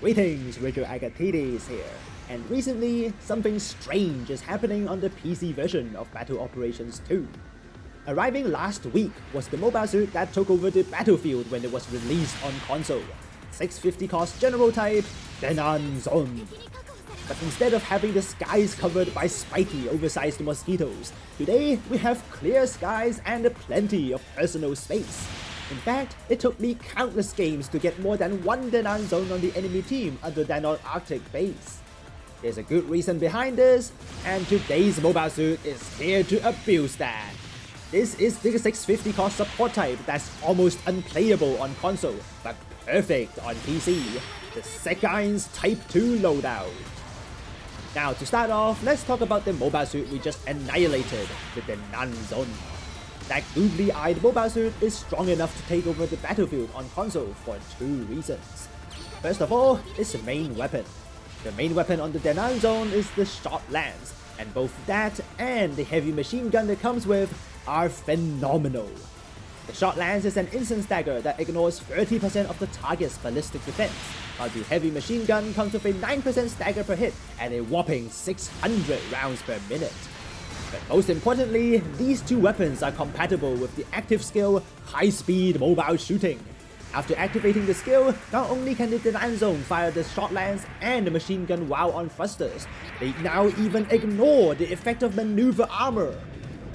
Greetings, Rigil Agateiades here, and recently, something strange is happening on the PC version of Battle Operations 2. Arriving last week was the mobile suit that took over the battlefield when it was released on console, 650 cost general type, Den'an Zon. But instead of having the skies covered by spiky, oversized mosquitoes, today we have clear skies and plenty of personal space. In fact, it took me countless games to get more than one Den'an Zon on the enemy team other than on Arctic base. There's a good reason behind this, and today's mobile suit is here to abuse that. This is the 650 cost support type that's almost unplayable on console, but perfect on PC, the Eins Type 2 Loadout. Now to start off, let's talk about the mobile suit we just annihilated, the Den'an Zon. That googly-eyed mobile suit is strong enough to take over the battlefield on console for two reasons. First of all, its main weapon. The main weapon on the Den'an Zon is the short lance, and both that and the heavy machine gun it comes with are phenomenal. The short lance is an instant stagger that ignores 30% of the target's ballistic defense, while the heavy machine gun comes with a 9% stagger per hit and a whopping 600 rounds per minute. But most importantly, these two weapons are compatible with the active skill High-Speed Mobile Shooting. After activating the skill, not only can the Den'an Zon fire the short lance and the machine gun while on thrusters, they now even ignore the effect of maneuver armor.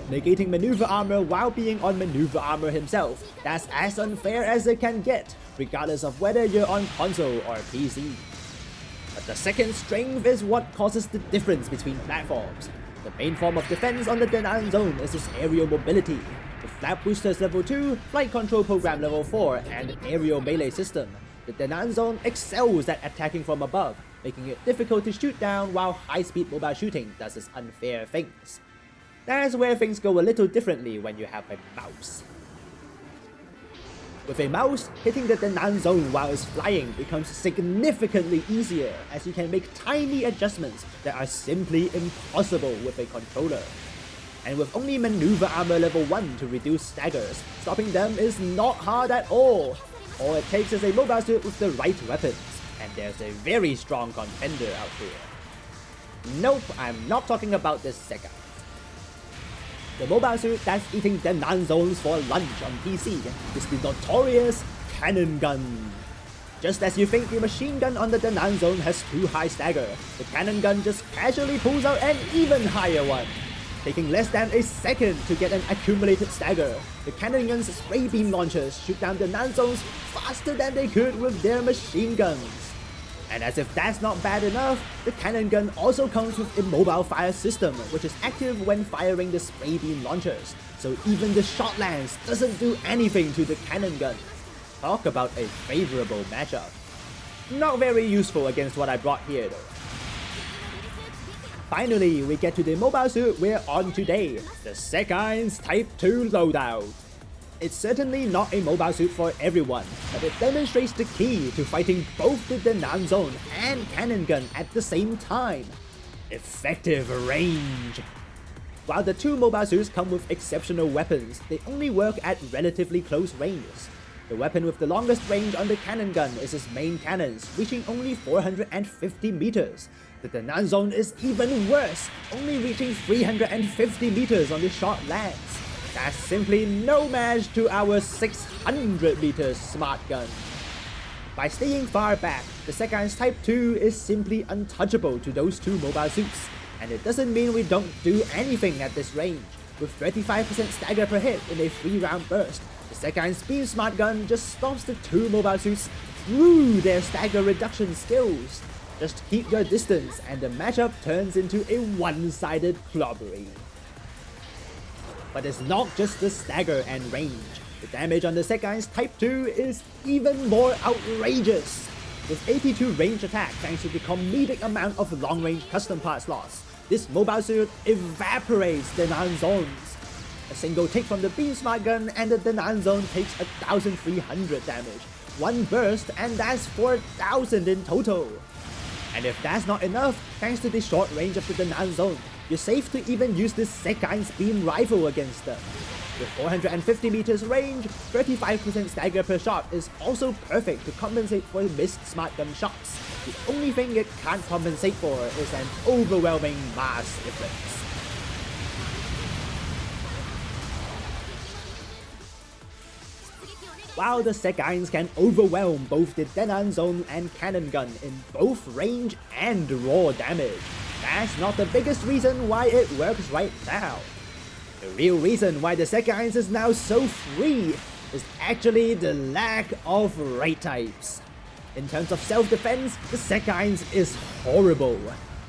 Negating maneuver armor while being on maneuver armor himself, that's as unfair as it can get, regardless of whether you're on console or PC. But the second strength is what causes the difference between platforms. The main form of defense on the Den'an Zon is its aerial mobility. With flap boosters level 2, flight control program level 4, and aerial melee system, the Den'an Zon excels at attacking from above, making it difficult to shoot down while high-speed mobile shooting does its unfair things. That's where things go a little differently when you have a mouse. With a mouse, hitting the Den'an Zon while it's flying becomes significantly easier as you can make tiny adjustments that are simply impossible with a controller. And with only maneuver armor level 1 to reduce staggers, stopping them is not hard at all. All it takes is a mobile suit with the right weapons, and there's a very strong contender out here. Nope, I'm not talking about this Xeku. The mobile suit that's eating Den'an Zons for lunch on PC is the notorious cannon gun. Just as you think the machine gun on the Den'an Zon has too high stagger, the cannon gun just casually pulls out an even higher one. Taking less than a second to get an accumulated stagger, the cannon gun's spray beam launchers shoot down the Den'an Zons faster than they could with their machine guns. And as if that's not bad enough, the cannon gun also comes with a mobile fire system, which is active when firing the spray beam launchers, so even the short lance doesn't do anything to the cannon gun. Talk about a favorable matchup. Not very useful against what I brought here though. Finally, we get to the mobile suit we're on today, the Eins Type 2 Loadout. It's certainly not a mobile suit for everyone, but it demonstrates the key to fighting both the Den'an Zon and cannon gun at the same time: effective range. While the two mobile suits come with exceptional weapons, they only work at relatively close ranges. The weapon with the longest range on the cannon gun is its main cannons, reaching only 450 meters. The Den'an Zon is even worse, only reaching 350 meters on the short lance. That's simply no match to our 600 meters smart gun. By staying far back, the Eins Type 2 is simply untouchable to those two mobile suits, and it doesn't mean we don't do anything at this range. With 35% stagger per hit in a 3-round burst, the Eins Beam Smart Gun just stops the two mobile suits through their stagger reduction skills. Just keep your distance and the matchup turns into a one-sided clobbering. But it's not just the stagger and range. The damage on the Eins Type 2 is even more outrageous. With 82 range attack thanks to the comedic amount of long-range custom part slots, this mobile suit evaporates Den'an Zons. A single tick from the Beam Smart Gun and the Den'an Zon takes 1,300 damage. One burst and that's 4,000 in total. And if that's not enough, thanks to the short range of the Den'an Zon, you're safe to even use this Eins Beam Rifle against them. With 450 meters range, 35% stagger per shot is also perfect to compensate for missed smart gun shots. The only thing it can't compensate for is an overwhelming mass difference. While the Eins can overwhelm both the Den'an Zon and cannon gun in both range and raw damage, that's not the biggest reason why it works right now. The real reason why the Eins is now so free is actually the lack of raid types. In terms of self-defense, the Eins is horrible.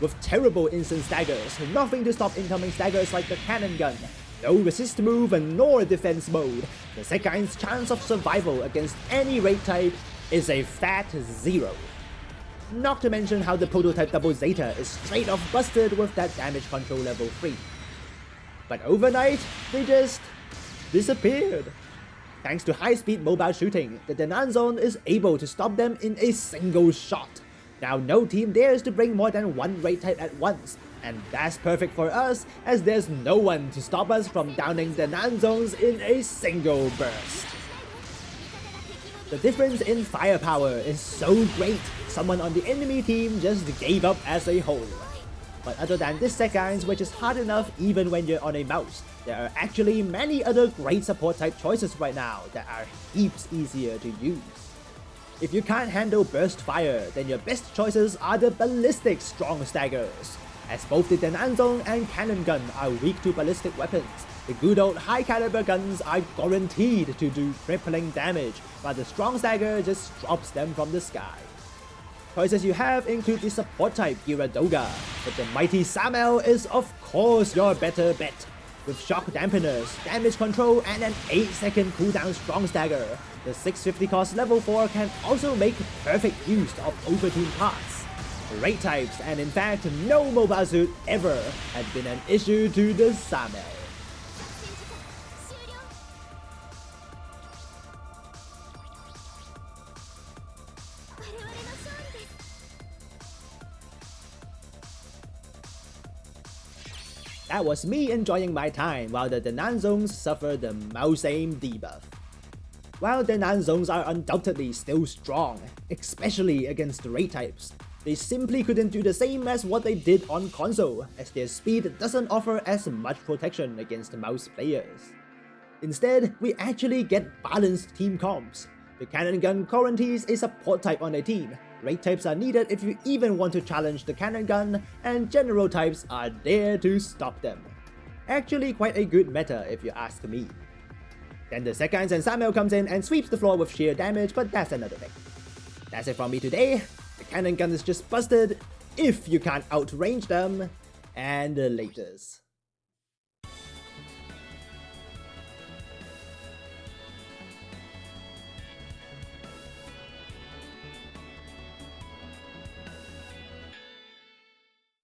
With terrible instant staggers, nothing to stop incoming staggers like the cannon gun, no resist move nor defense mode, the Eins' chance of survival against any raid type is a fat 0. Not to mention how the prototype double Zeta is straight off busted with that damage control level 3. But overnight, they just disappeared. Thanks to high-speed mobile shooting, the Den'an Zon is able to stop them in a single shot. Now no team dares to bring more than one raid type at once, and that's perfect for us as there's no one to stop us from downing Den'an Zons in a single burst. The difference in firepower is so great, someone on the enemy team just gave up as a whole. But other than this Eins, which is hard enough even when you're on a mouse, there are actually many other great support type choices right now that are heaps easier to use. If you can't handle burst fire, then your best choices are the ballistic strong staggers. As both the Den'an Zon and cannon gun are weak to ballistic weapons, the good old high caliber guns are guaranteed to do crippling damage, while the strong stagger just drops them from the sky. Choices you have include the support type Gyaradoga, but the mighty Samel is of course your better bet. With shock dampeners, damage control, and an 8-second cooldown strong stagger, the 650 cost level 4 can also make perfect use of overtuned parts. Raid types, and in fact no mobile suit ever, had been an issue to the Samel. That was me enjoying my time while the Den'an Zons suffer the mouse aim debuff. While Den'an Zons are undoubtedly still strong, especially against raid types, they simply couldn't do the same as what they did on console, as their speed doesn't offer as much protection against mouse players. Instead, we actually get balanced team comps. The cannon gun guarantees a support type on a team, raid types are needed if you even want to challenge the cannon gun, and general types are there to stop them. Actually quite a good meta if you ask me. Then the Eins and Samel comes in and sweeps the floor with sheer damage, but that's another thing. That's it from me today. The cannon gun is just busted if you can't outrange them, and laters.